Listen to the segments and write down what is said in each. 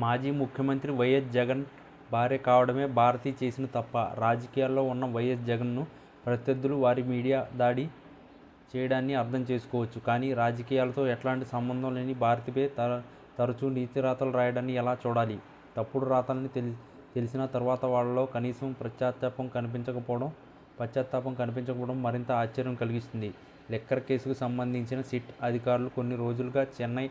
మాజీ ముఖ్యమంత్రి వైఎస్ జగన్ భార్య కావడమే భారతి చేసిన తప్ప? రాజకీయాల్లో ఉన్న వైఎస్ జగన్ను ప్రత్యర్థులు వారి మీడియా దాడి చేయడాన్ని అర్థం చేసుకోవచ్చు. కానీ రాజకీయాలతో ఎట్లాంటి సంబంధం లేని భారతిపై తరచూ నీతి రాతలు రాయడాన్ని ఎలా చూడాలి? తప్పుడు రాతల్ని తెలిసిన తర్వాత వాళ్ళలో కనీసం పశ్చాత్తాపం కనిపించకపోవడం మరింత ఆశ్చర్యం కలిగిస్తుంది. లిక్కర్ కేసుకు సంబంధించిన సిట్ అధికారులు కొన్ని రోజులుగా చెన్నై,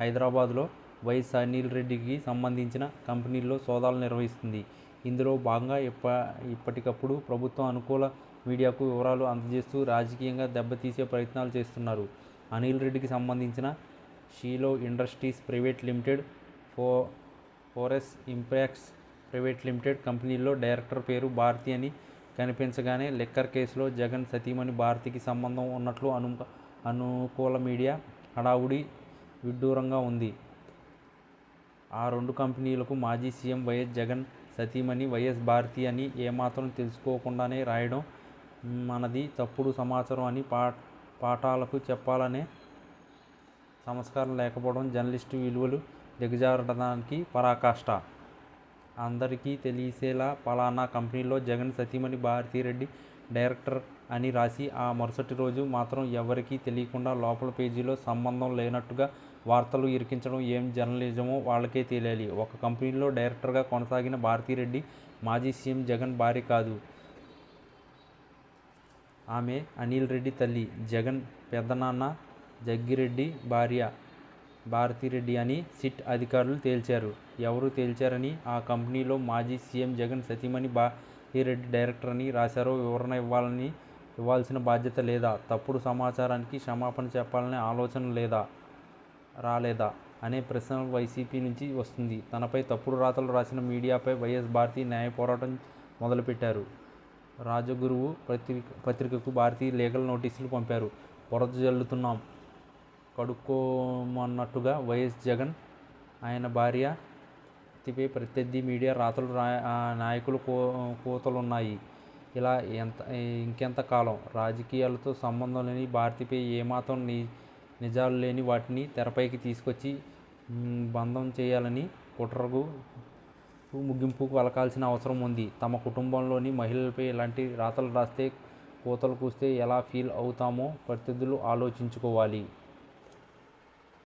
హైదరాబాద్లో వైఎస్ అనిల్ రెడ్డికి సంబంధించిన కంపెనీల్లో సోదాలు నిర్వహిస్తుంది. ఇందులో భాగంగా ఇప్పటికప్పుడు ప్రభుత్వం అనుకూల మీడియాకు వివరాలు అందజేస్తూ రాజకీయంగా దెబ్బతీసే ప్రయత్నాలు చేస్తున్నారు. అనిల్ రెడ్డికి సంబంధించిన షీలో ఇండస్ట్రీస్ ప్రైవేట్ లిమిటెడ్, ఫోరెస్ ఇంపాక్ట్స్ ప్రైవేట్ లిమిటెడ్ కంపెనీల్లో డైరెక్టర్ పేరు భారతి అని కనిపించగానే లిక్కర్ కేసులో జగన్ సతీమణి భారతికి సంబంధం ఉన్నట్లు అనుకూల మీడియా హడావుడి విడ్డూరంగా ఉంది. ఆ రెండు కంపెనీలకు మాజీ సీఎం వైఎస్ జగన్ సతీమణి వైఎస్ భారతి అని ఏమాత్రం తెలుసుకోకుండానే రాయడం మనది తప్పుడు సమాచారం అని పాఠాలకు చెప్పాలనే సంస్కారం లేకపోవడం జర్నలిస్టు విలువలు దిగజారడానికి పరాకాష్ట. అందరికీ తెలిసేలా పలానా కంపెనీలో జగన్ సతీమణి భారతిరెడ్డి డైరెక్టర్ అని రాసి ఆ మరుసటి రోజు మాత్రం ఎవరికీ తెలియకుండా లోపల పేజీలో సంబంధం లేనట్టుగా వార్తలు ఇరికించడం ఏం జర్నలిజమో వాళ్ళకే తెలియాలి. ఒక కంపెనీలో డైరెక్టర్గా కొనసాగిన భారతిరెడ్డి మాజీ సీఎం జగన్ భార్య కాదు. ఆమె అనిల్ రెడ్డి తల్లి, జగన్ పెద్దనాన్న జగ్గిరెడ్డి భార్య భారతిరెడ్డి అని సిట్ అధికారులు తేల్చారు. ఎవరు తేల్చారని, ఆ కంపెనీలో మాజీ సీఎం జగన్ సతీమణి భారతిరెడ్డి డైరెక్టర్ అని రాశారో వివరణ ఇవ్వాల్సిన బాధ్యత లేదా? తప్పుడు సమాచారానికి క్షమాపణ చెప్పాలనే ఆలోచన రాలేదా అనే ప్రశ్న వైసీపీ నుంచి వస్తుంది. తనపై తప్పుడు రాతలు రాసిన మీడియాపై వైఎస్ భారతి న్యాయ పోరాటం మొదలుపెట్టారు. రాజగురువు పత్రికకు భారతి లీగల్ నోటీసులు పంపారు. బురద జల్లుతున్నాం కడుక్కోమన్నట్టుగా వైఎస్ జగన్, ఆయన భార్య భారతిపై ప్రత్యర్థి మీడియా రాతలు నాయకులు కోతలున్నాయి. ఇలా ఇంకెంత కాలం? రాజకీయాలతో సంబంధం లేని భారతిపై ఏమాత్రం నిజాలు లేని వాటిని తెరపైకి తీసుకొచ్చి బంధం చేయాలని కుట్రకు ముగింపు పలకాల్సిన అవసరం ఉంది. తమ కుటుంబంలోని మహిళలపై ఇలాంటి రాతలు రాస్తే, కోతలు కూస్తే ఎలా ఫీల్ అవుతామో ప్రత్యర్థులు ఆలోచించుకోవాలి.